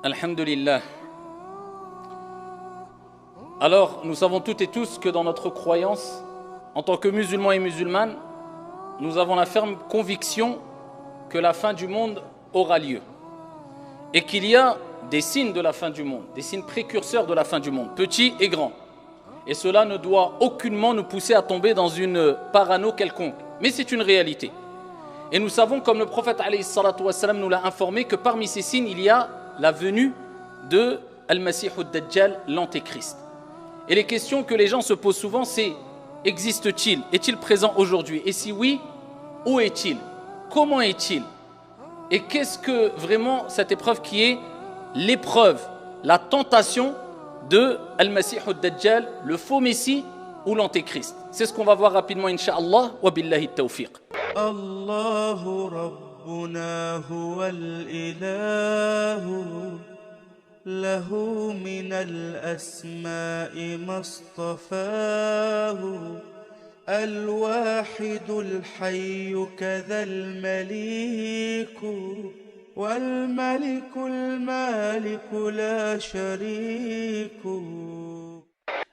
Alhamdulillah. Alors, nous savons toutes et tous que dans notre croyance, en tant que musulmans et musulmanes, nous avons la ferme conviction que la fin du monde aura lieu. Et qu'il y a des signes de la fin du monde, des signes précurseurs de la fin du monde, petits et grands. Et cela ne doit aucunement nous pousser à tomber dans une parano quelconque. Mais c'est une réalité. Et nous savons, comme le prophète alayhi salatu wassalam nous l'a informé, que parmi ces signes, il y a la venue de Al-Masih ad-Dajjal, l'Antéchrist. Et les questions que les gens se posent souvent, c'est: existe-t-il? Est-il présent aujourd'hui? Et si oui, où est-il? Comment est-il? Et qu'est-ce que vraiment cette épreuve qui est l'épreuve, la tentation de Al-Masih ad-Dajjal, le faux Messie ou l'Antéchrist? C'est ce qu'on va voir rapidement, Inch'Allah. Wa billahi tawfiq. Allahu Rabbuna huwal ilahu lahu minal asma'i mastafahu al-wahidul hayyu kadhal maliku wal malikul maliku la shariku.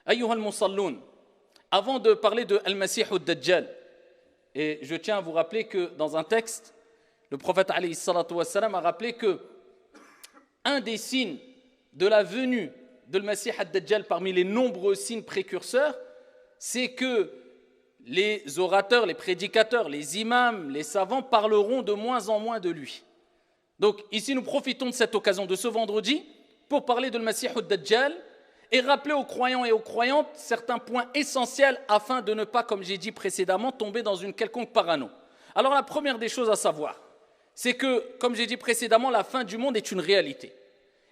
Ayyuhal musalloun, avant de parler de Al-Masih ad-Dajjal, et je tiens à vous rappeler que dans un texte, le prophète alayhi salatu wassalam a rappelé que un des signes de la venue de Al-Masih ad-Dajjal parmi les nombreux signes précurseurs, c'est que les orateurs, les prédicateurs, les imams, les savants parleront de moins en moins de lui. Donc ici nous profitons de cette occasion de ce vendredi pour parler de Al-Masih ad-Dajjal et rappeler aux croyants et aux croyantes certains points essentiels afin de ne pas, comme j'ai dit précédemment, tomber dans une quelconque parano. Alors la première des choses à savoir, c'est que, comme j'ai dit précédemment, la fin du monde est une réalité.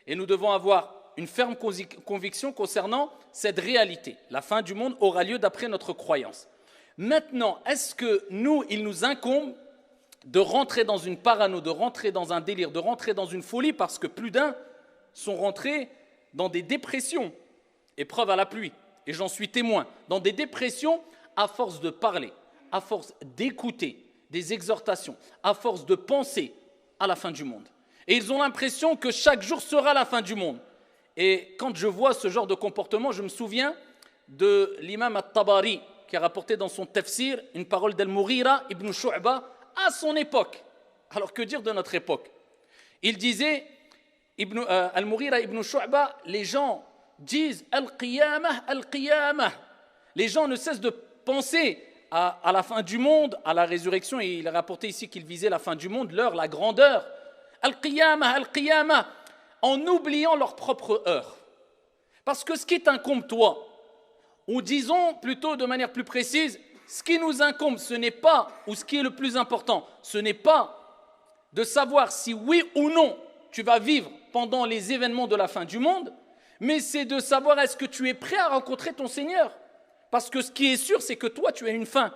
Et nous devons avoir une ferme conviction concernant cette réalité. La fin du monde aura lieu d'après notre croyance. Maintenant, est-ce que nous, il nous incombe de rentrer dans une parano, de rentrer dans un délire, de rentrer dans une folie, parce que plus d'un sont rentrés dans des dépressions, épreuve à la pluie, et j'en suis témoin, dans des dépressions à force de parler, à force d'écouter des exhortations, à force de penser à la fin du monde. Et ils ont l'impression que chaque jour sera la fin du monde. Et quand je vois ce genre de comportement, je me souviens de l'imam At-Tabari, qui a rapporté dans son tafsir une parole d'Al-Mughira ibn Shu'ba à son époque. Alors que dire de notre époque? Il disait, Al-Mughira ibn Shu'ba, les gens disent Al-Qiyamah, Al-Qiyamah. Les gens ne cessent de penser à la fin du monde, à la résurrection, et il a rapporté ici qu'il visait la fin du monde, l'heure, la grandeur. Al-Qiyamah, Al-Qiyamah, en oubliant leur propre heure. Parce que ce qui t'incombe toi, ou disons plutôt de manière plus précise, ce qui nous incombe, ce n'est pas, ou ce qui est le plus important, ce n'est pas de savoir si oui ou non tu vas vivre pendant les événements de la fin du monde, mais c'est de savoir est-ce que tu es prêt à rencontrer ton Seigneur. Parce que ce qui est sûr, c'est que toi, tu as une fin.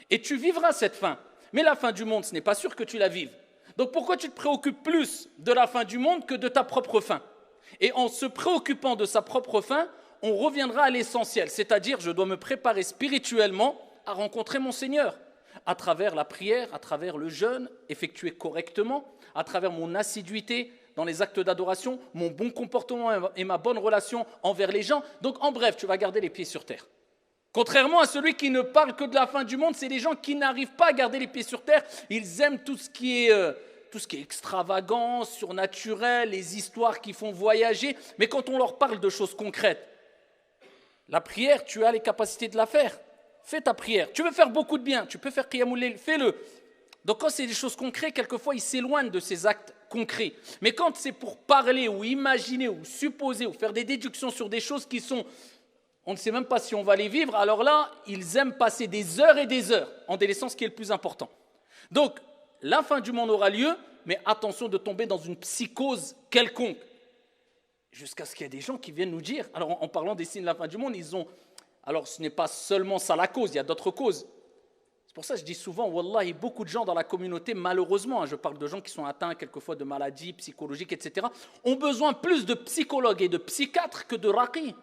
Et tu vivras cette fin. Mais la fin du monde, ce n'est pas sûr que tu la vives. Donc pourquoi tu te préoccupes plus de la fin du monde que de ta propre fin? Et en se préoccupant de sa propre fin, on reviendra à l'essentiel. C'est-à-dire, je dois me préparer spirituellement à rencontrer mon Seigneur. À travers la prière, à travers le jeûne, effectué correctement, à travers mon assiduité dans les actes d'adoration, mon bon comportement et ma bonne relation envers les gens. Donc en bref, tu vas garder les pieds sur terre. Contrairement à celui qui ne parle que de la fin du monde, c'est les gens qui n'arrivent pas à garder les pieds sur terre. Ils aiment tout ce qui est extravagant, surnaturel, les histoires qui font voyager. Mais quand on leur parle de choses concrètes, la prière, tu as les capacités de la faire. Fais ta prière. Tu veux faire beaucoup de bien, tu peux faire Qiyamul Layl, fais-le. Donc quand c'est des choses concrètes, quelquefois ils s'éloignent de ces actes concrets. Mais quand c'est pour parler ou imaginer ou supposer ou faire des déductions sur des choses qui sont, on ne sait même pas si on va les vivre, alors là, ils aiment passer des heures et des heures en délaissant ce qui est le plus important. Donc, la fin du monde aura lieu, mais attention de tomber dans une psychose quelconque. Jusqu'à ce qu'il y ait des gens qui viennent nous dire, alors en parlant des signes de la fin du monde, alors ce n'est pas seulement ça la cause, il y a d'autres causes. C'est pour ça que je dis souvent, wallahi, beaucoup de gens dans la communauté, malheureusement, je parle de gens qui sont atteints quelquefois de maladies psychologiques, etc., ont besoin plus de psychologues et de psychiatres que de raqi.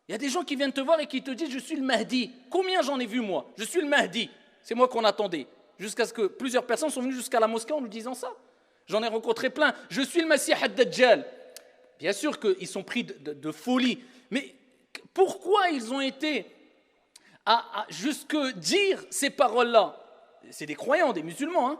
Il y a des gens qui viennent te voir et qui te disent « Je suis le Mahdi ». Combien j'en ai vu moi? Je suis le Mahdi. C'est moi qu'on attendait. Jusqu'à ce que plusieurs personnes sont venues jusqu'à la mosquée en nous disant ça. J'en ai rencontré plein. Je suis le Masih ad-Dajjal. Bien sûr qu'ils sont pris de folie, mais pourquoi ils ont été à jusque dire ces paroles-là? C'est des croyants, des musulmans, hein.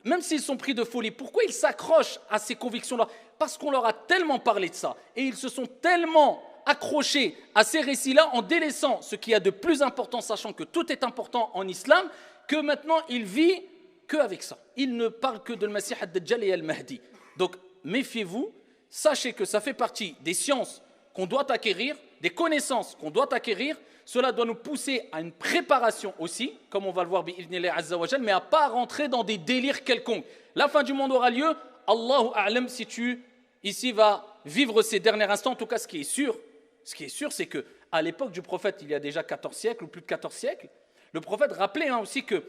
Même s'ils sont pris de folie, pourquoi ils s'accrochent à ces convictions-là? Parce qu'on leur a tellement parlé de ça, et ils se sont tellement accrochés à ces récits-là en délaissant ce qu'il y a de plus important, sachant que tout est important en islam, que maintenant ils vivent qu'avec ça. Ils ne parlent que de Al-Masih ad-Dajjal et Al-Mahdi. Donc méfiez-vous, sachez que ça fait partie des sciences qu'on doit acquérir, des connaissances qu'on doit acquérir. Cela doit nous pousser à une préparation aussi, comme on va le voir bi'idhnillah azza wa jal, mais à ne pas rentrer dans des délires quelconques. La fin du monde aura lieu, Allahu a'lam si tu ici vas vivre ces derniers instants. En tout cas, ce qui est sûr, c'est qu'à l'époque du prophète, il y a déjà 14 siècles ou plus de 14 siècles, le prophète rappelait aussi que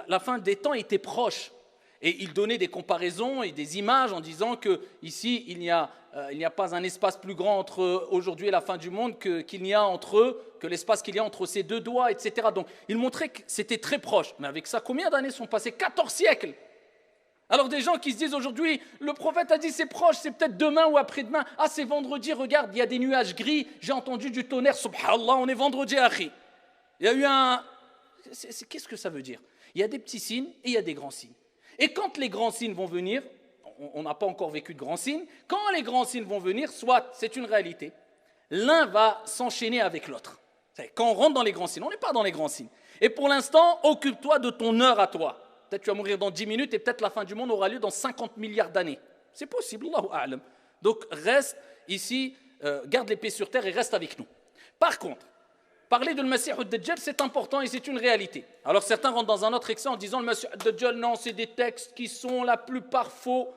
la fin des temps était proche. Et il donnait des comparaisons et des images en disant qu'ici, il n'y a pas un espace plus grand entre aujourd'hui et la fin du monde que l'espace qu'il y a entre ces deux doigts, etc. Donc, il montrait que c'était très proche. Mais avec ça, combien d'années sont passées? 14 siècles. Alors, des gens qui se disent aujourd'hui, le prophète a dit c'est proche, c'est peut-être demain ou après-demain. Ah, c'est vendredi, regarde, il y a des nuages gris, j'ai entendu du tonnerre, subhanallah, on est vendredi, akhi. Il y a eu qu'est-ce que ça veut dire? Il y a des petits signes et il y a des grands signes. Et quand les grands signes vont venir, on n'a pas encore vécu de grands signes, quand les grands signes vont venir, soit c'est une réalité, l'un va s'enchaîner avec l'autre. Quand on rentre dans les grands signes, on n'est pas dans les grands signes. Et pour l'instant, occupe-toi de ton heure à toi. Peut-être tu vas mourir dans 10 minutes et peut-être la fin du monde aura lieu dans 50 milliards d'années. C'est possible, Allahu a'lam. Donc reste ici, garde les pieds sur terre et reste avec nous. Par contre, parler de Al-Masih ad-Dajjal, c'est important et c'est une réalité. Alors certains rentrent dans un autre excès en disant Al-Masih ad-Dajjal, non, c'est des textes qui sont la plupart faux.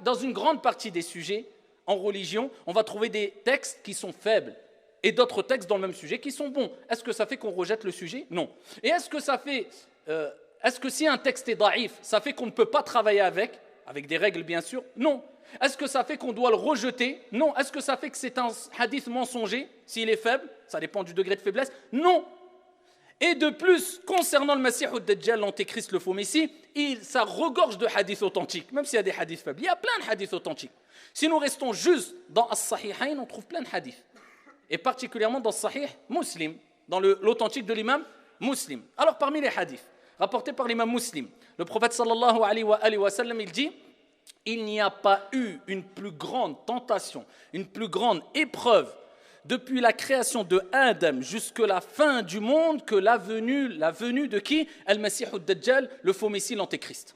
Dans une grande partie des sujets en religion, on va trouver des textes qui sont faibles et d'autres textes dans le même sujet qui sont bons. Est-ce que ça fait qu'on rejette le sujet? Non. Et est-ce que si un texte est daïf, ça fait qu'on ne peut pas travailler avec des règles bien sûr? Non. Est-ce que ça fait qu'on doit le rejeter? Non. Est-ce que ça fait que c'est un hadith mensonger s'il est faible? Ça dépend du degré de faiblesse. Non. Et de plus, concernant le Masih ad-Dajjal, l'antéchrist, le faux messie, ça regorge de hadiths authentiques, même s'il y a des hadiths faibles. Il y a plein de hadiths authentiques. Si nous restons juste dans As-Sahihayn, on trouve plein de hadiths. Et particulièrement dans Sahih Muslim, dans l'authentique de l'imam Muslim. Alors parmi les hadiths rapportés par l'imam Muslim, le prophète sallallahu alayhi wa sallam, il dit: il n'y a pas eu une plus grande tentation, une plus grande épreuve depuis la création de Adam jusqu'à la fin du monde que la venue de qui? Al-Masih ad-Dajjal, le faux messie, l'antéchrist.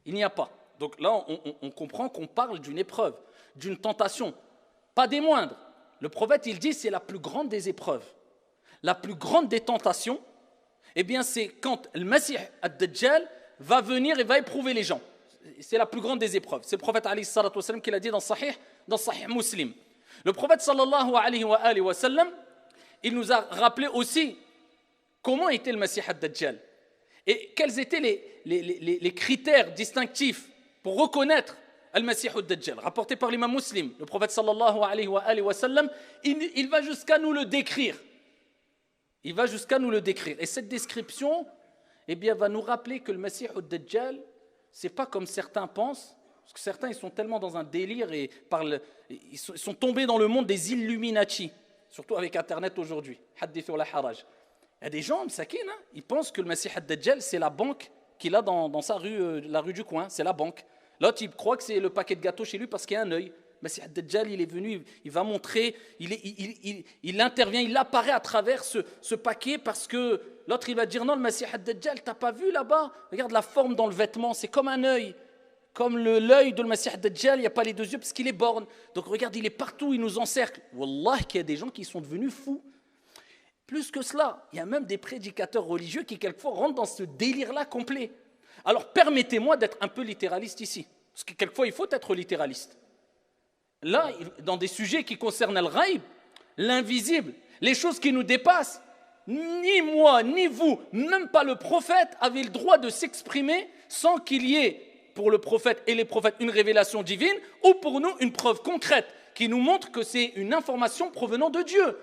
Il n'y a pas. Donc là, on comprend qu'on parle d'une épreuve, d'une tentation, pas des moindres. Le prophète, il dit, c'est la plus grande des épreuves. La plus grande des tentations, eh bien, c'est quand Al-Masih ad-Dajjal va venir et va éprouver les gens. C'est la plus grande des épreuves. C'est le prophète alayhi salatu wa sallam qui l'a dit dans Sahih Muslim. Le prophète sallallahu alayhi wa sallam, il nous a rappelé aussi comment était le Masih ad-Dajjal et quels étaient les critères distinctifs pour reconnaître al-Masih ad-Dajjal. Rapporté par l'imam Muslim, le prophète sallallahu alayhi wa sallam, il va jusqu'à nous le décrire. Il va jusqu'à nous le décrire. Et cette description, eh bien, va nous rappeler que le Masih ad-Dajjal, c'est pas comme certains pensent, parce que certains ils sont tellement dans un délire et ils sont tombés dans le monde des Illuminati, surtout avec Internet aujourd'hui. Hadith wa la haraj. Il y a des gens, Msakin, ils pensent que le Masih ad-Dajjal, c'est la banque qu'il a dans sa rue, la rue du coin, c'est la banque. L'autre, il croit que c'est le paquet de gâteaux chez lui parce qu'il y a un œil. Masih ad-Dajjal, il est venu, il va montrer, il intervient, il apparaît à travers ce paquet parce que l'autre, il va dire non, le Masih ad-Dajjal, t'as pas vu là-bas? Regarde la forme dans le vêtement, c'est comme un œil. Comme l'œil de le Masih ad-Dajjal, il n'y a pas les deux yeux parce qu'il est borgne. Donc regarde, il est partout, il nous encercle. Wallah, qu'il y a des gens qui sont devenus fous. Plus que cela, il y a même des prédicateurs religieux qui quelquefois rentrent dans ce délire-là complet. Alors permettez-moi d'être un peu littéraliste ici. Parce que quelquefois, il faut être littéraliste. Là, dans des sujets qui concernent le ghaib, l'invisible, les choses qui nous dépassent, ni moi, ni vous, même pas le prophète avait le droit de s'exprimer sans qu'il y ait pour le prophète et les prophètes une révélation divine ou pour nous une preuve concrète qui nous montre que c'est une information provenant de Dieu.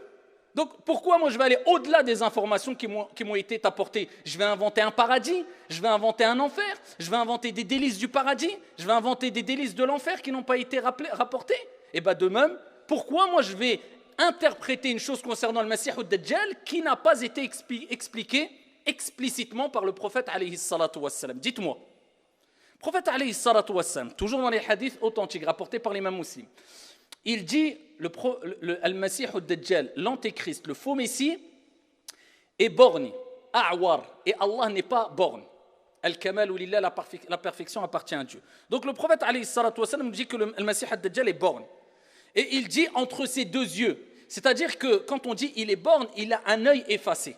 Donc pourquoi moi je vais aller au-delà des informations qui m'ont été apportées? Je vais inventer un paradis, je vais inventer un enfer, je vais inventer des délices du paradis, je vais inventer des délices de l'enfer qui n'ont pas été rapportés. Et bien de même, pourquoi moi je vais interpréter une chose concernant le Masih ad-Dajjal qui n'a pas été expliquée explicitement par le prophète alayhi salatu wassalam? Dites-moi. Le prophète alayhi salatu wassalam, toujours dans les hadiths authentiques rapportés par l'imam Muslim, il dit, Al-Masih ad-Dajjal, l'antéchrist, le faux messie, est borgne, a'war, et Allah n'est pas borgne. Al-Kamal ou lillah, la perfection appartient à Dieu. Donc le prophète alayhi salatu wassalam dit que le Masih ad-Dajjal est borgne. Et il dit entre ses deux yeux. C'est-à-dire que quand on dit il est borgne, il a un œil effacé.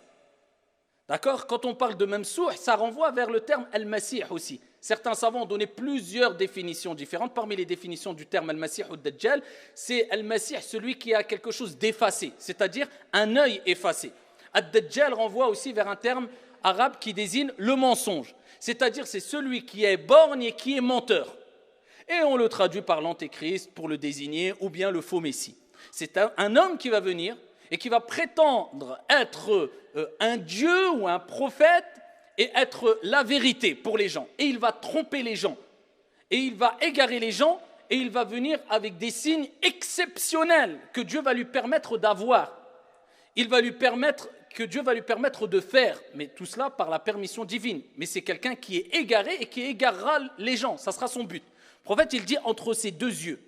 D'accord? Quand on parle de Mamsouh, ça renvoie vers le terme Al-Masih aussi. Certains savants ont donné plusieurs définitions différentes. Parmi les définitions du terme Al-Masih ou Dajjal, c'est Al-Masih, celui qui a quelque chose d'effacé, c'est-à-dire un œil effacé. Ad-Dajjal renvoie aussi vers un terme arabe qui désigne le mensonge, c'est-à-dire c'est celui qui est borgne et qui est menteur. Et on le traduit par l'antéchrist pour le désigner, ou bien le faux messie. C'est un homme qui va venir et qui va prétendre être un dieu ou un prophète et être la vérité pour les gens. Et il va tromper les gens. Et il va égarer les gens. Et il va venir avec des signes exceptionnels que Dieu va lui permettre d'avoir. Dieu va lui permettre de faire. Mais tout cela par la permission divine. Mais c'est quelqu'un qui est égaré et qui égarera les gens. Ça sera son but. Le prophète, il dit entre ses deux yeux,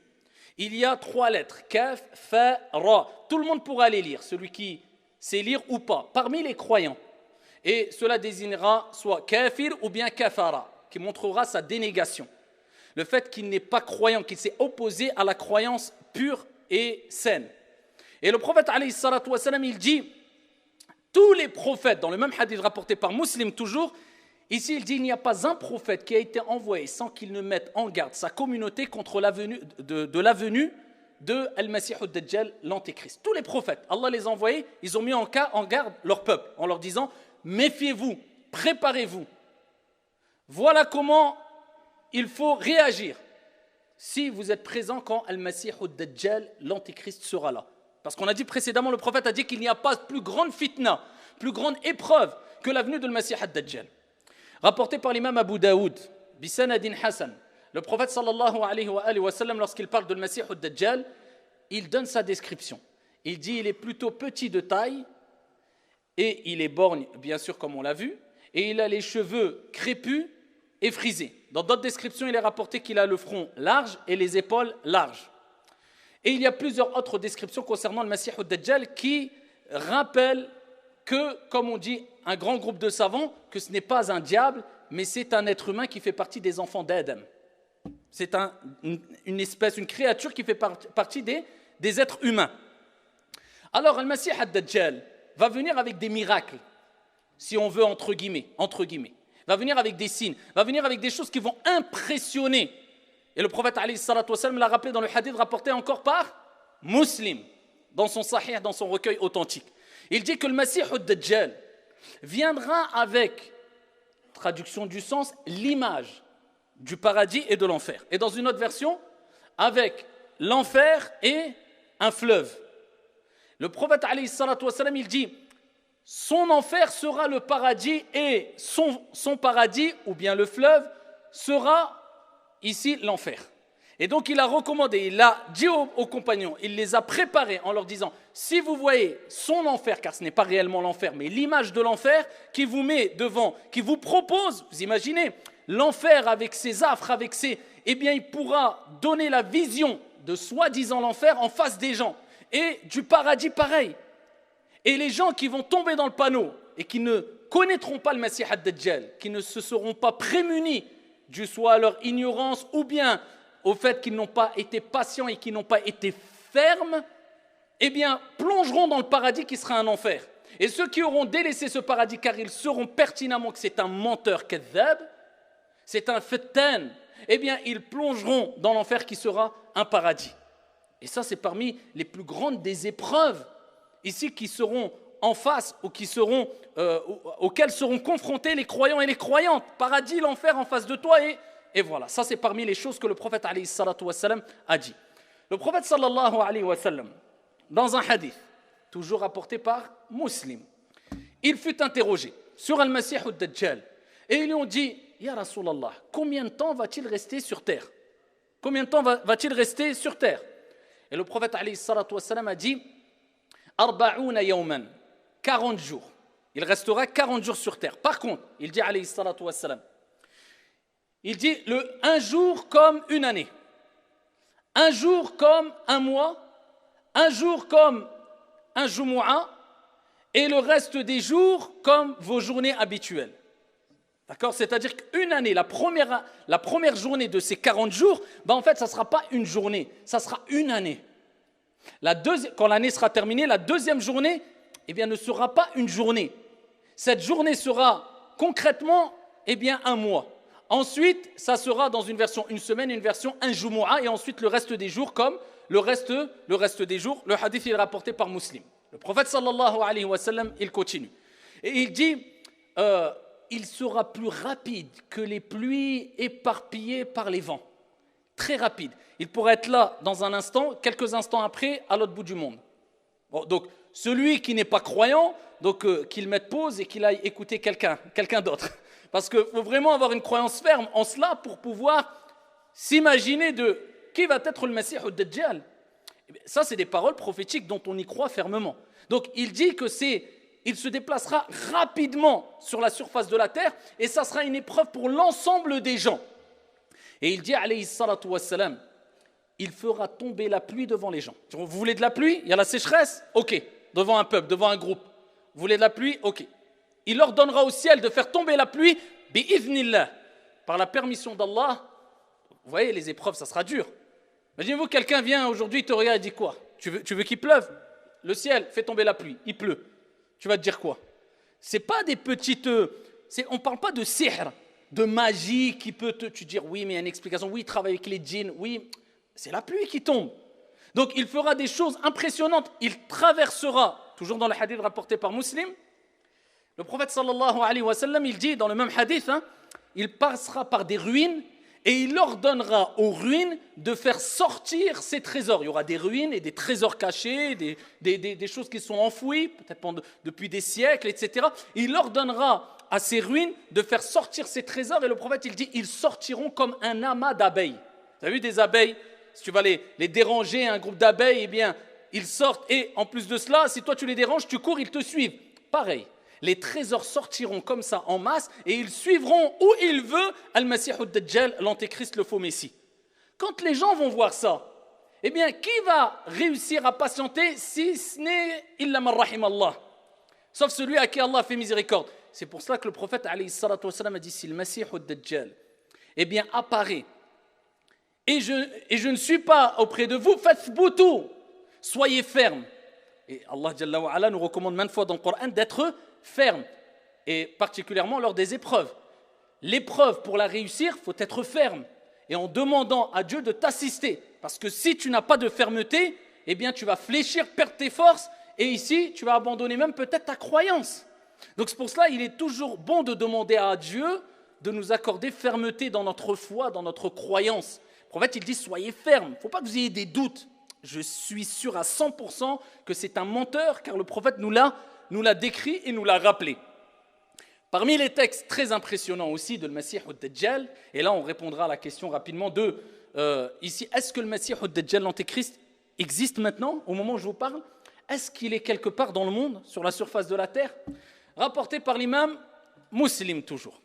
il y a 3 lettres, kaf, fa, ra. Tout le monde pourra les lire, celui qui sait lire ou pas, parmi les croyants. Et cela désignera soit kafir ou bien kafara, qui montrera sa dénégation. Le fait qu'il n'est pas croyant, qu'il s'est opposé à la croyance pure et saine. Et le prophète, alayhi salatu wassalam, il dit, tous les prophètes, dans le même hadith rapporté par Muslim toujours, ici, il dit, il n'y a pas un prophète qui a été envoyé sans qu'il ne mette en garde sa communauté contre la venue de Al-Masih ad-Dajjal, l'antéchrist. Tous les prophètes, Allah les a envoyés, ils ont mis en garde leur peuple en leur disant, méfiez-vous, préparez-vous. Voilà comment il faut réagir si vous êtes présent quand Al-Masih ad-Dajjal, l'antéchrist, sera là. Parce qu'on a dit précédemment, le prophète a dit qu'il n'y a pas plus grande fitna, plus grande épreuve que la venue de Al-Masih ad-Dajjal. Rapporté par l'imam Abu Daoud, Bisanadin Hassan, le prophète sallallahu alayhi wa sallam, lorsqu'il parle de Masih ad-Dajjal, il donne sa description. Il dit il est plutôt petit de taille et il est borgne, bien sûr, comme on l'a vu, et il a les cheveux crépus et frisés. Dans d'autres descriptions, il est rapporté qu'il a le front large et les épaules larges. Et il y a plusieurs autres descriptions concernant le Masih ad-Dajjal qui rappellent que, comme on dit, un grand groupe de savants, que ce n'est pas un diable, mais c'est un être humain qui fait partie des enfants d'Adam. C'est une espèce, une créature qui fait partie des êtres humains. Alors, Al-Masih ad-Dajjal va venir avec des miracles, si on veut, entre guillemets. Va venir avec des signes, va venir avec des choses qui vont impressionner. Et le prophète alayhi salatu wassalam l'a rappelé dans le hadith rapporté encore par Muslim, dans son sahih, dans son recueil authentique. Il dit que le Masih ad-Dajjal viendra avec, traduction du sens, l'image du paradis et de l'enfer. Et dans une autre version, avec l'enfer et un fleuve. Le prophète alayhi salatu wassalam, il dit, son enfer sera le paradis et son paradis, ou bien le fleuve, sera ici l'enfer. Et donc il a recommandé, il a dit aux compagnons, il les a préparés en leur disant, si vous voyez son enfer, car ce n'est pas réellement l'enfer, mais l'image de l'enfer qui vous met devant, qui vous propose, vous imaginez, l'enfer avec ses affres, avec ses... Eh bien il pourra donner la vision de soi-disant l'enfer en face des gens. Et du paradis pareil. Et les gens qui vont tomber dans le panneau et qui ne connaîtront pas le Masih ad-Dajjal, qui ne se seront pas prémunis du soit à leur ignorance ou bien au fait qu'ils n'ont pas été patients et qu'ils n'ont pas été fermes, eh bien, plongeront dans le paradis qui sera un enfer. Et ceux qui auront délaissé ce paradis, car ils sauront pertinemment que c'est un menteur kadhab, c'est un fattan, eh bien, ils plongeront dans l'enfer qui sera un paradis. Et ça, c'est parmi les plus grandes des épreuves, ici, qui seront en face ou auxquelles seront confrontés les croyants et les croyantes. Paradis, l'enfer en face de toi et voilà, ça c'est parmi les choses que le prophète alayhi salatu wassalam a dit. Le prophète sallallahu alayhi wa sallam, dans un hadith, toujours rapporté par Muslim. Il fut interrogé sur Al-Masih ad-Dajjal et ils lui ont dit « Ya Rasulallah, combien de temps va-t-il rester sur terre? Combien de temps va-t-il rester sur terre ?» Et le prophète alayhi salatu wassalam a dit « Arba'ouna yawman » 40 jours. Il restera 40 jours sur terre. Par contre, il dit alayhi salatu wassalam, il dit un jour comme une année, un jour comme un mois, un jour comme un jumu'ah, et le reste des jours comme vos journées habituelles. D'accord? C'est-à-dire qu'une année, la première journée de ces 40 jours, en fait, ça ne sera pas une journée, ça sera une année. Quand l'année sera terminée, la deuxième journée, ne sera pas une journée. Cette journée sera concrètement, un mois. Ensuite, ça sera dans une version une semaine, une version un jumu'ah, et ensuite le reste des jours comme le reste des jours. Le hadith est rapporté par Muslim. Le prophète sallallahu alayhi wa sallam, il continue. Et il dit, il sera plus rapide que les pluies éparpillées par les vents. Très rapide. Il pourrait être là dans un instant, quelques instants après, à l'autre bout du monde. Bon, donc, celui qui n'est pas croyant, qu'il mette pause et qu'il aille écouter quelqu'un d'autre. Parce qu'il faut vraiment avoir une croyance ferme en cela pour pouvoir s'imaginer de qui va être le Messie ad-Dajjal. Ça, c'est des paroles prophétiques dont on y croit fermement. Donc, il dit il se déplacera rapidement sur la surface de la terre et ça sera une épreuve pour l'ensemble des gens. Et il dit, alayhi salatu wassalam, il fera tomber la pluie devant les gens. Vous voulez de la pluie? Il y a la sécheresse? Ok. Devant un peuple, devant un groupe. Vous voulez de la pluie? Ok. Il ordonnera au ciel de faire tomber la pluie, bi'idhnillah, par la permission d'Allah. Vous voyez, les épreuves, ça sera dur. Imaginez-vous, quelqu'un vient aujourd'hui, te regarde et dit quoi? Tu veux qu'il pleuve? Le ciel fait tomber la pluie, il pleut. Tu vas te dire quoi? C'est pas des petites... on ne parle pas de sihr, de magie qui peut te dire oui, mais il y a une explication, oui, il travaille avec les djinns, oui, c'est la pluie qui tombe. Donc il fera des choses impressionnantes, il traversera, toujours dans le hadith rapporté par Muslim, le prophète sallallahu alayhi wa sallam, il dit dans le même hadith, il passera par des ruines et il ordonnera aux ruines de faire sortir ses trésors. Il y aura des ruines et des trésors cachés, des choses qui sont enfouies, peut-être depuis des siècles, etc. Il ordonnera à ces ruines de faire sortir ces trésors et le prophète, il dit, ils sortiront comme un amas d'abeilles. Vous avez vu des abeilles? Si tu vas les déranger, un groupe d'abeilles, ils sortent et en plus de cela, si toi tu les déranges, tu cours, ils te suivent. Pareil. Les trésors sortiront comme ça en masse et ils suivront où il veut Al-Masih ad-Dajjal, l'antéchrist, le faux messie. Quand les gens vont voir ça, qui va réussir à patienter si ce n'est illa man rahim Allah, sauf celui à qui Allah fait miséricorde. C'est pour cela que le prophète alayhi salatu wassalam a dit, si le Masih ad-Dajjal apparaît et je ne suis pas auprès de vous, fathbutu, soyez fermes. Et Allah Jalla wa Ala nous recommande maintes fois dans le Coran d'être ferme, et particulièrement lors des épreuves. L'épreuve, pour la réussir, il faut être ferme, et en demandant à Dieu de t'assister, parce que si tu n'as pas de fermeté, tu vas fléchir, perdre tes forces, et ici, tu vas abandonner même peut-être ta croyance. Donc c'est pour cela qu'il est toujours bon de demander à Dieu de nous accorder fermeté dans notre foi, dans notre croyance. Le prophète, il dit, soyez ferme, il ne faut pas que vous ayez des doutes. Je suis sûr à 100% que c'est un menteur, car le prophète nous l'a décrit et nous l'a rappelé. Parmi les textes très impressionnants aussi de le Masih ad-Dajjal, et là on répondra à la question rapidement ici, est-ce que le Masih ad-Dajjal, l'antéchrist, existe maintenant, au moment où je vous parle? Est-ce qu'il est quelque part dans le monde, sur la surface de la terre? Rapporté par l'imam Muslim toujours.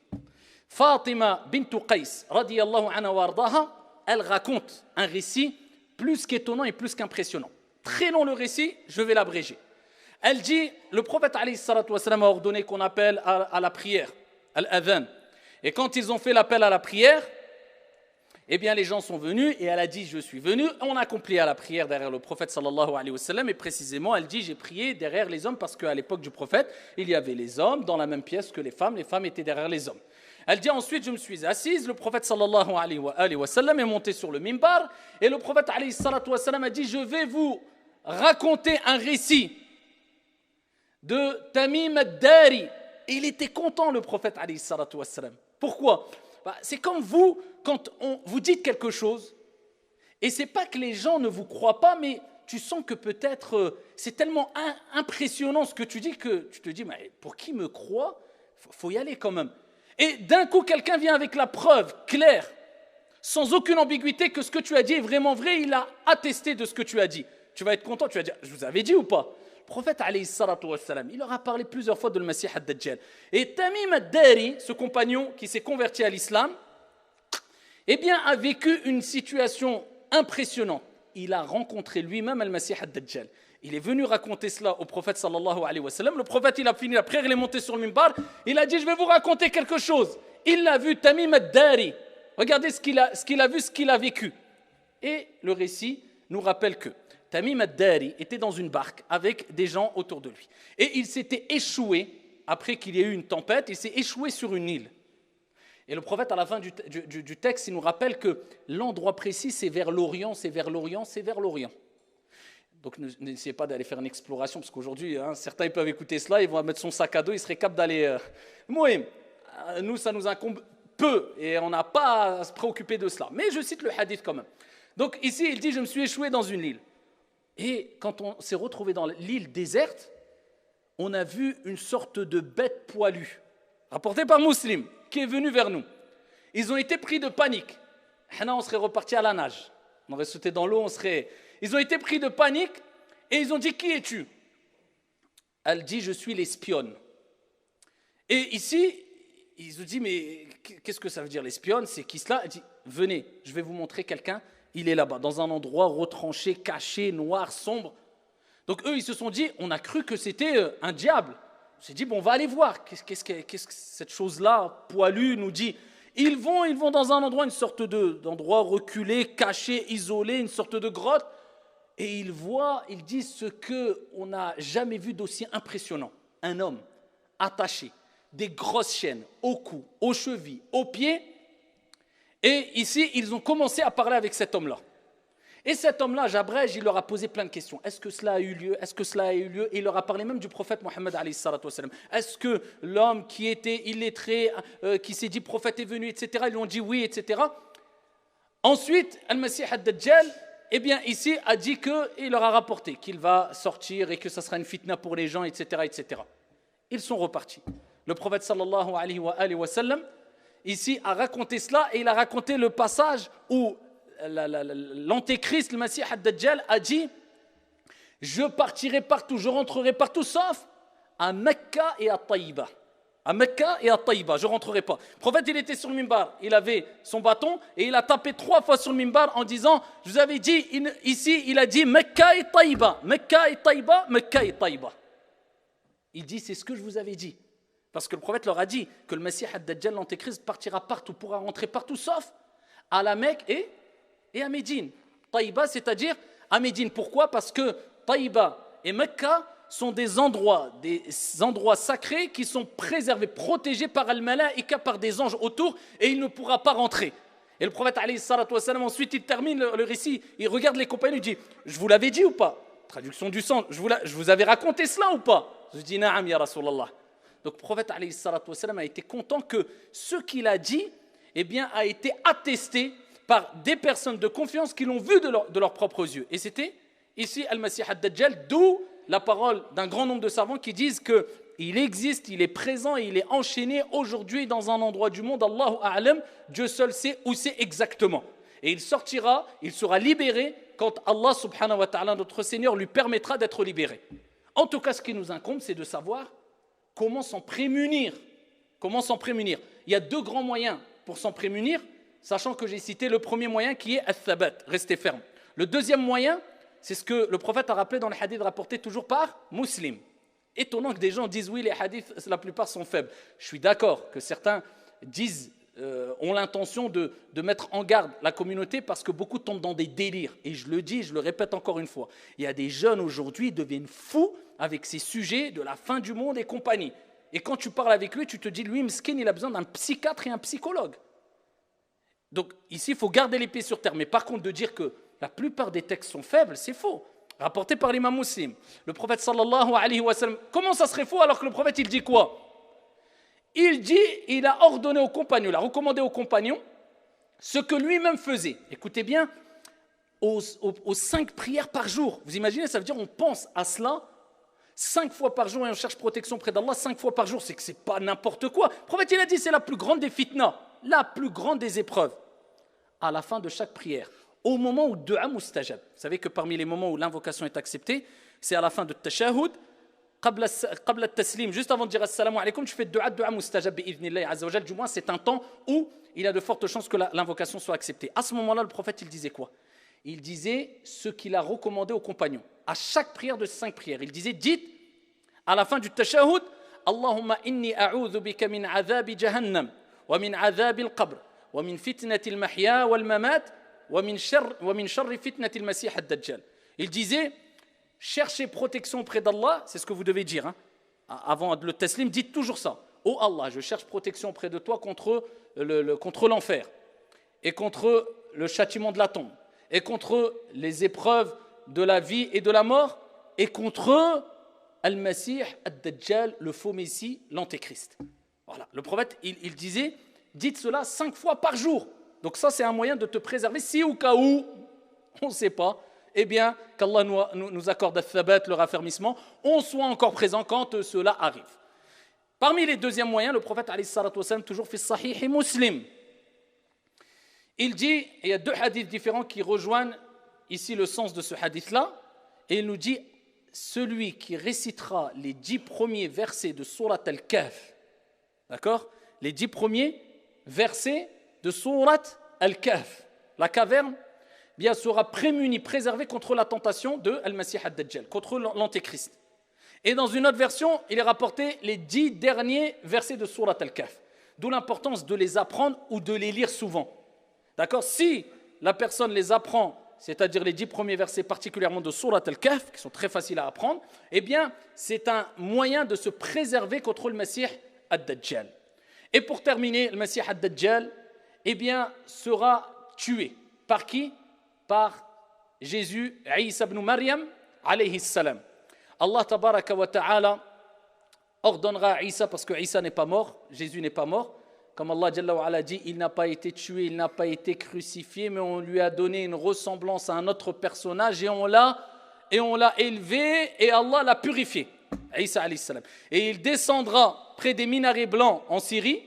Fatima bint Qais, radiyallahu anha wa ardaha, elle raconte un récit plus qu'étonnant et plus qu'impressionnant. Très long le récit, je vais l'abréger. Elle dit, le prophète alayhi salatu wassalam a ordonné qu'on appelle à la prière, al-adhan. Et quand ils ont fait l'appel à la prière, les gens sont venus et elle a dit, je suis venu. On a accompli à la prière derrière le prophète sallallahu alayhi wa sallam et précisément, elle dit, j'ai prié derrière les hommes parce qu'à l'époque du prophète, il y avait les hommes dans la même pièce que les femmes étaient derrière les hommes. Elle dit ensuite, je me suis assise, le prophète sallallahu alayhi wa sallam est monté sur le mimbar et le prophète alayhi salatu wa sallam a dit, je vais vous raconter un récit de Tamim ad-Dari. Et il était content, le prophète alayhi salatu wa sallam. Pourquoi? C'est comme vous, quand vous dites quelque chose, et c'est pas que les gens ne vous croient pas, mais tu sens que peut-être c'est tellement impressionnant ce que tu dis que tu te dis, mais pour qui me croit, faut y aller quand même. Et d'un coup, quelqu'un vient avec la preuve claire, sans aucune ambiguïté, que ce que tu as dit est vraiment vrai, il a attesté de ce que tu as dit. Tu vas être content, tu vas dire, je vous avais dit ou pas? Le prophète, alayhi salatu wassalam, il leur a parlé plusieurs fois de le Messie ad-Dajjal. Et Tamim ad-Dari, ce compagnon qui s'est converti à l'islam, eh bien, a vécu une situation impressionnante. Il a rencontré lui-même al-Messie ad-Dajjal. Il est venu raconter cela au prophète sallallahu alayhi wa sallam. Le prophète, il a fini la prière, il est monté sur le minbar. Il a dit, je vais vous raconter quelque chose. Il l'a vu, Tamim ad-Dari. Regardez ce qu'il a vu, ce qu'il a vécu. Et le récit nous rappelle que Tamim ad-Dari était dans une barque avec des gens autour de lui. Et il s'était échoué, après qu'il y ait eu une tempête, il s'est échoué sur une île. Et le prophète, à la fin du texte, il nous rappelle que l'endroit précis, c'est vers l'Orient, c'est vers l'Orient, c'est vers l'Orient. Donc n'essayez pas d'aller faire une exploration, parce qu'aujourd'hui, certains ils peuvent écouter cela, ils vont mettre son sac à dos, ils seraient capables d'aller... Nous, ça nous incombe peu, et on n'a pas à se préoccuper de cela. Mais je cite le hadith quand même. Donc ici, il dit, je me suis échoué dans une île. Et quand on s'est retrouvé dans l'île déserte, on a vu une sorte de bête poilue, rapportée par Muslim, qui est venue vers nous. Ils ont été pris de panique. On serait reparti à la nage. On aurait sauté dans l'eau, Ils ont été pris de panique et ils ont dit, qui es-tu? Elle dit, je suis l'espionne. Et ici, ils ont dit, mais qu'est-ce que ça veut dire l'espionne? C'est qui cela? Elle dit, venez, je vais vous montrer quelqu'un. Il est là-bas, dans un endroit retranché, caché, noir, sombre. Donc eux, ils se sont dit, on a cru que c'était un diable. On s'est dit, bon, on va aller voir. Qu'est-ce que cette chose-là, poilue, nous dit? Ils vont dans un endroit, une sorte d'endroit reculé, caché, isolé, une sorte de grotte. Et ils disent ce qu'on n'a jamais vu d'aussi impressionnant. Un homme attaché, des grosses chaînes au cou, aux chevilles, aux pieds. Et ici, ils ont commencé à parler avec cet homme-là. Et cet homme-là, j'abrège, il leur a posé plein de questions. Est-ce que cela a eu lieu? Est-ce que cela a eu lieu? Et il leur a parlé même du prophète Mohammed alayhi salatu wassalam. Est-ce que l'homme qui était illettré, qui s'est dit prophète est venu, etc., ils lui ont dit oui, etc. Ensuite, Al-Masih ad-Dajjal, eh bien ici, a dit qu'il leur a rapporté qu'il va sortir et que ça sera une fitna pour les gens, etc., etc. Ils sont repartis. Le prophète sallallahu alayhi wa sallam, ici, a raconté cela et il a raconté le passage où l'antéchrist, le Messie ad-Dajjal, a dit, je partirai partout, je rentrerai partout, sauf à Mecca et à Taïba. À Mecca et à Taïba, je ne rentrerai pas. Le prophète, il était sur le minbar, il avait son bâton et il a tapé 3 fois sur le minbar en disant, je vous avais dit, ici, il a dit Mecca et Taïba, Mecca et Taïba, Mecca et Taïba. Il dit, c'est ce que je vous avais dit. Parce que le prophète leur a dit que le Messie ad-Dajjal, l'antéchrist, partira partout, pourra rentrer partout, sauf à la Mecque et à Médine. Taïba, c'est-à-dire à Médine. Pourquoi? Parce que Taïba et Mecca sont des endroits sacrés qui sont préservés, protégés par Al-Malaïka, par des anges autour, et il ne pourra pas rentrer. Et le prophète, alayhi salatu wassalam, ensuite, il termine le récit, il regarde les compagnons, il dit, je vous l'avais dit ou pas? Traduction du sang, je vous avais raconté cela ou pas? Je dis, na'am ya Rasulallah. Donc le prophète, alayhi salatu wassalam, a été content que ce qu'il a dit, eh bien, a été attesté par des personnes de confiance qui l'ont vu de leurs propres yeux. Et c'était ici Al-Masih ad-Dajjal, d'où la parole d'un grand nombre de savants qui disent qu'il existe, il est présent et il est enchaîné aujourd'hui dans un endroit du monde, Allahu A'lam, Dieu seul sait où c'est exactement. Et il sortira, il sera libéré quand Allah subhanahu wa ta'ala, notre Seigneur, lui permettra d'être libéré. En tout cas, ce qui nous incombe, c'est de savoir comment s'en prémunir. Comment s'en prémunir? Il y a 2 grands moyens pour s'en prémunir, sachant que j'ai cité le premier moyen qui est al-thabat, rester ferme. Le deuxième moyen, c'est ce que le prophète a rappelé dans les hadiths rapportés toujours par Muslim. Étonnant que des gens disent oui, les hadiths, la plupart sont faibles. Je suis d'accord que certains ont l'intention de mettre en garde la communauté parce que beaucoup tombent dans des délires. Et je le dis, je le répète encore une fois, il y a des jeunes aujourd'hui qui deviennent fous avec ces sujets de la fin du monde et compagnie. Et quand tu parles avec lui, tu te dis, lui, Mskin, il a besoin d'un psychiatre et un psychologue. Donc ici, il faut garder les pieds sur terre. Mais par contre, de dire que la plupart des textes sont faibles, c'est faux. Rapporté par l'imam Muslim. Le prophète sallallahu alayhi wa sallam, comment ça serait faux alors que le prophète, il dit quoi? Il a ordonné aux compagnons, il a recommandé aux compagnons ce que lui-même faisait. Écoutez bien, aux 5 prières par jour. Vous imaginez, ça veut dire on pense à cela 5 fois par jour et on cherche protection près d'Allah 5 fois par jour. C'est que c'est pas n'importe quoi. Le prophète il a dit c'est la plus grande des fitna, la plus grande des épreuves. À la fin de chaque prière, au moment où du'a mustajab. Vous savez que parmi les moments où l'invocation est acceptée, c'est à la fin de tashahhud, qabla taslim, juste avant de dire assalamu alaykum, tu fais du'a mustajab bi'idhnillahi azza wa jal. Du moins, c'est un temps où il y a de fortes chances que l'invocation soit acceptée. À ce moment-là, le prophète, il disait quoi? Il disait ce qu'il a recommandé aux compagnons. À chaque prière de 5 prières, il disait, dites, à la fin du tashahhud, Allahumma inni a'udhu bika min adhabi jahannam, wa min adhabi al-qabr, wa min fitnati al-mahya wal-mamat, wa min sharri fitnati al-masih ad-dajjal. Il disait, cherchez protection auprès d'Allah, c'est ce que vous devez dire, hein. Avant le taslim, dites toujours ça. Oh Allah, je cherche protection auprès de toi contre l'enfer, et contre le châtiment de la tombe, et contre les épreuves de la vie et de la mort, et contre Al-Masih Ad-Dajjal, le faux Messie, l'Antéchrist. Voilà. Le prophète, il disait, dites cela 5 fois par jour. Donc ça, c'est un moyen de te préserver, si au cas où, on ne sait pas, eh bien, qu'Allah nous accorde al-thabat, le raffermissement, on soit encore présent quand cela arrive. Parmi les deuxièmes moyens, le prophète, alayhi salatu wa sallam, toujours fait Sahih Muslim. Il dit, il y a 2 hadiths différents qui rejoignent ici le sens de ce hadith-là, et il nous dit, celui qui récitera les 10 premiers versets de Surat Al-Kahf, d'accord? Les 10 premiers versets de Surat Al-Kahf, la caverne, bien sera prémuni, préservé contre la tentation de Al-Masih Ad-Dajjal, contre l'Antéchrist. Et dans une autre version, il est rapporté les 10 derniers versets de Surat Al-Kahf, d'où l'importance de les apprendre ou de les lire souvent. D'accord? Si la personne les apprend, c'est-à-dire les 10 premiers versets particulièrement de Surat Al-Kahf, qui sont très faciles à apprendre, eh bien, c'est un moyen de se préserver contre le Masih Ad-Dajjal. Et pour terminer, le Masih Ad-Dajjal, eh bien, sera tué. Par qui? Par Jésus, Isa ibn Maryam, alayhi salam. Allah tabaraka wa ta'ala ordonnera à Isa, parce que Isa n'est pas mort, Jésus n'est pas mort, comme Allah Jalla wa Ala dit, il n'a pas été tué, il n'a pas été crucifié, mais on lui a donné une ressemblance à un autre personnage et on l'a élevé et Allah l'a purifié. Isa alayhi salam. Et il descendra près des minarets blancs en Syrie,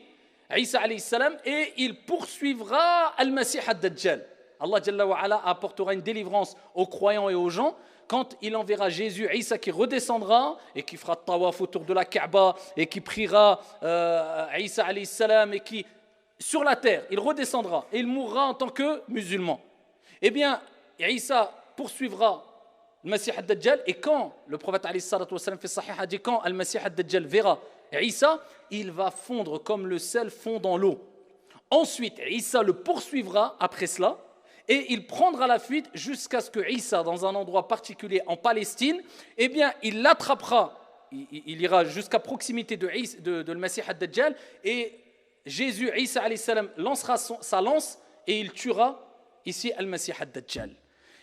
Isa alayhi salam, et il poursuivra Al-Masih Ad-Dajjal. Allah Jalla wa Ala apportera une délivrance aux croyants et aux gens quand il enverra Jésus, Isa, qui redescendra et qui fera tawaf autour de la Kaaba et qui priera Isa alayhi salam et qui, sur la terre, il redescendra et il mourra en tant que musulman. Eh bien, Isa poursuivra le Masih Ad-Dajjal et quand le prophète alayhi salatu wa salam fait sahih a dit quand Al-Masih Ad-Dajjal verra Isa, il va fondre comme le sel fond dans l'eau. Ensuite, Isa le poursuivra après cela. Et il prendra la fuite jusqu'à ce que Isa, dans un endroit particulier en Palestine, eh bien, il l'attrapera, il ira jusqu'à proximité de le Masih Ad-Dajjal, et Jésus, Isa alayhi salam, lancera sa lance et il tuera ici Al-Masih Ad-Dajjal.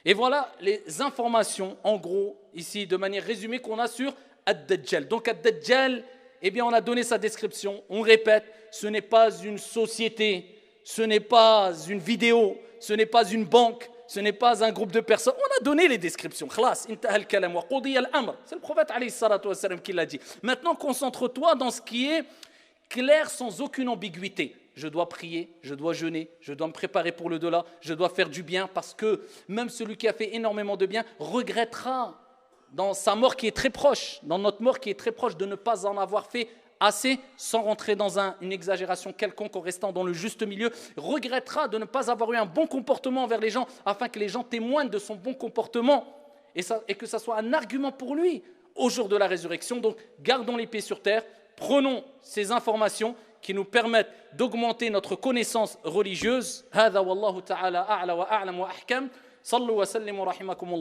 Et voilà les informations, en gros, ici, de manière résumée, qu'on a sur Ad-Dajjal. Donc Ad-Dajjal, eh bien, on a donné sa description, on répète, ce n'est pas une société, ce n'est pas une vidéo, ce n'est pas une banque, ce n'est pas un groupe de personnes. On a donné les descriptions. Khalas, intaha al-kalam wa qudiya al-amr. C'est le prophète alayhi salatu wa salam qui l'a dit. Maintenant, concentre-toi dans ce qui est clair sans aucune ambiguïté. Je dois prier, je dois jeûner, je dois me préparer pour le delà, je dois faire du bien parce que même celui qui a fait énormément de bien regrettera dans sa mort qui est très proche, dans notre mort qui est très proche, de ne pas en avoir fait assez, sans rentrer dans une exagération quelconque, en restant dans le juste milieu, regrettera de ne pas avoir eu un bon comportement envers les gens, afin que les gens témoignent de son bon comportement, et que ça soit un argument pour lui au jour de la résurrection. Donc, gardons les pieds sur terre, prenons ces informations qui nous permettent d'augmenter notre connaissance religieuse. Hada wallahu ta'ala a'la wa a'lam wa ahkam. Sallu wa sallimu rahimakumullah.